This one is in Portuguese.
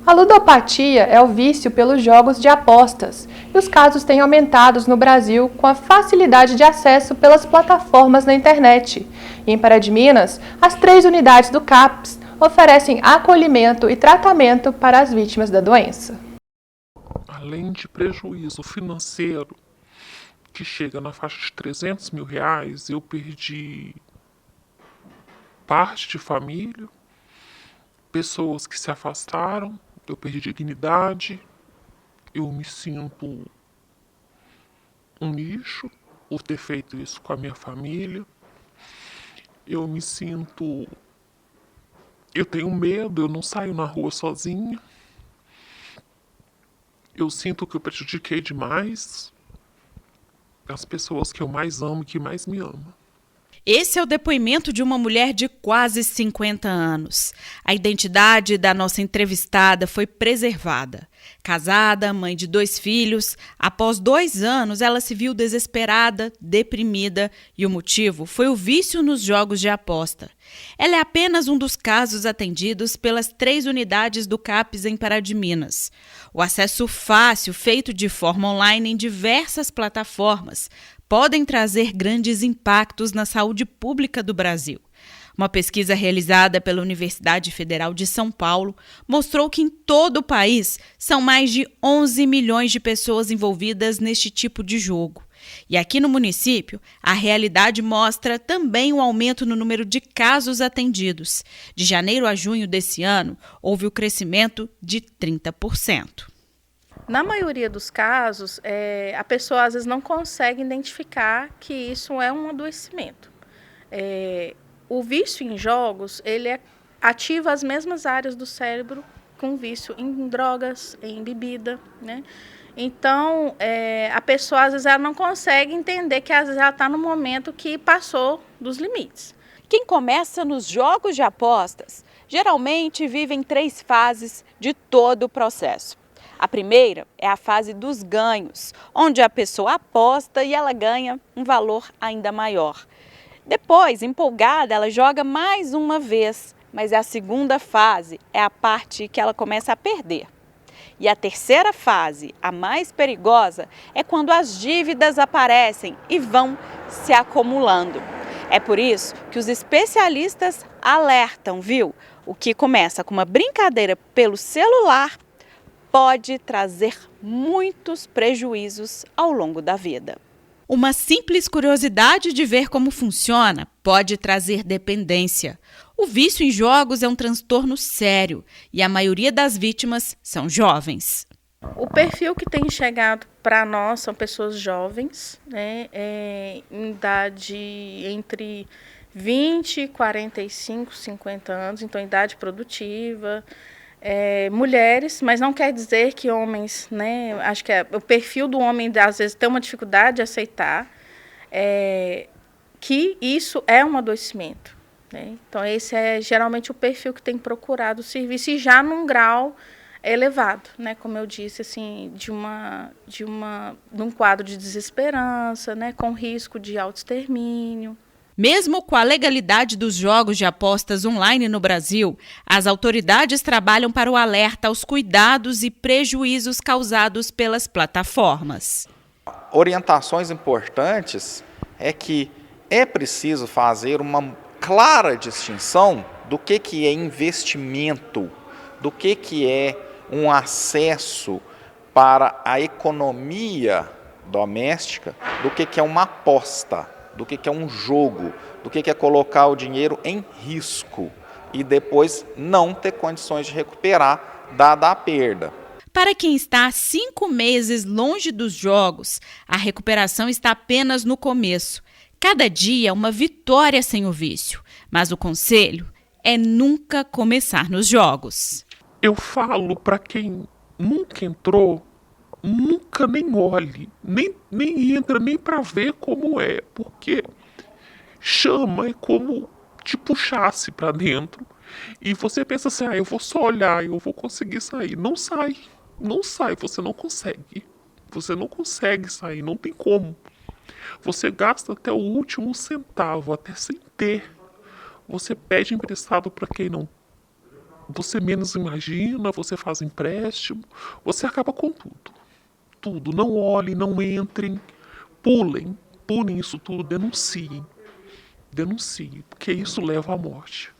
A ludopatia é o vício pelos jogos de apostas, e os casos têm aumentado no Brasil com a facilidade de acesso pelas plataformas na internet. E em Pará de Minas, as 3 unidades do CAPS oferecem acolhimento e tratamento para as vítimas da doença. Além de prejuízo financeiro, que chega na faixa de R$ 300 mil, eu perdi parte de família, pessoas que se afastaram, eu perdi dignidade, eu me sinto um lixo por ter feito isso com a minha família, eu me sinto. Eu tenho medo, eu não saio na rua sozinha, eu sinto que eu prejudiquei demais as pessoas que eu mais amo e que mais me amam. Esse é o depoimento de uma mulher de quase 50 anos. A identidade da nossa entrevistada foi preservada. Casada, mãe de 2 filhos, após 2 anos ela se viu desesperada, deprimida e o motivo foi o vício nos jogos de aposta. Ela é apenas um dos casos atendidos pelas 3 unidades do CAPS em Pará de Minas. O acesso fácil, feito de forma online em diversas plataformas, podem trazer grandes impactos na saúde pública do Brasil. Uma pesquisa realizada pela Universidade Federal de São Paulo mostrou que em todo o país são mais de 11 milhões de pessoas envolvidas neste tipo de jogo. E aqui no município, a realidade mostra também um aumento no número de casos atendidos. De janeiro a junho desse ano, houve o crescimento de 30%. Na maioria dos casos, a pessoa às vezes não consegue identificar que isso é um adoecimento. O vício em jogos, ele ativa as mesmas áreas do cérebro com vício em drogas, em bebida, né? Então, a pessoa às vezes ela não consegue entender que às vezes ela está no momento que passou dos limites. Quem começa nos jogos de apostas geralmente vive em 3 fases de todo o processo. A primeira é a fase dos ganhos, onde a pessoa aposta e ela ganha um valor ainda maior. Depois, empolgada, ela joga mais uma vez, mas a segunda fase é a parte que ela começa a perder. E a terceira fase, a mais perigosa, é quando as dívidas aparecem e vão se acumulando. É por isso que os especialistas alertam, viu? O que começa com uma brincadeira pelo celular pode trazer muitos prejuízos ao longo da vida. Uma simples curiosidade de ver como funciona pode trazer dependência. O vício em jogos é um transtorno sério e a maioria das vítimas são jovens. O perfil que tem chegado para nós são pessoas jovens, né, em idade entre 20, 45, 50 anos, então idade produtiva. Mulheres, mas não quer dizer que homens, né? Acho que o perfil do homem às vezes tem uma dificuldade de aceitar que isso é um adoecimento, né? Então esse é geralmente o perfil que tem procurado o serviço e já num grau elevado, né? Como eu disse, assim, de um quadro de desesperança, né? Com risco de autoextermínio. Mesmo com a legalidade dos jogos de apostas online no Brasil, as autoridades trabalham para o alerta aos cuidados e prejuízos causados pelas plataformas. Orientações importantes é que é preciso fazer uma clara distinção do que é investimento, do que é um acesso para a economia doméstica, do que é uma aposta, do que é um jogo, do que é colocar o dinheiro em risco e depois não ter condições de recuperar, dada a perda. Para quem está há 5 meses longe dos jogos, a recuperação está apenas no começo. Cada dia é uma vitória sem o vício, mas o conselho é nunca começar nos jogos. Eu falo para quem nunca entrou, nunca nem olhe, nem entra nem para ver como é, porque chama, é como te puxasse para dentro e você pensa assim, eu vou só olhar, eu vou conseguir sair. Não sai, você não consegue sair, não tem como. Você gasta até o último centavo, até sem ter. Você pede emprestado para quem não você menos imagina, você faz empréstimo, você acaba com tudo. Tudo. Não olhem, não entrem, pulem isso tudo, denunciem. Denuncie, porque isso leva à morte.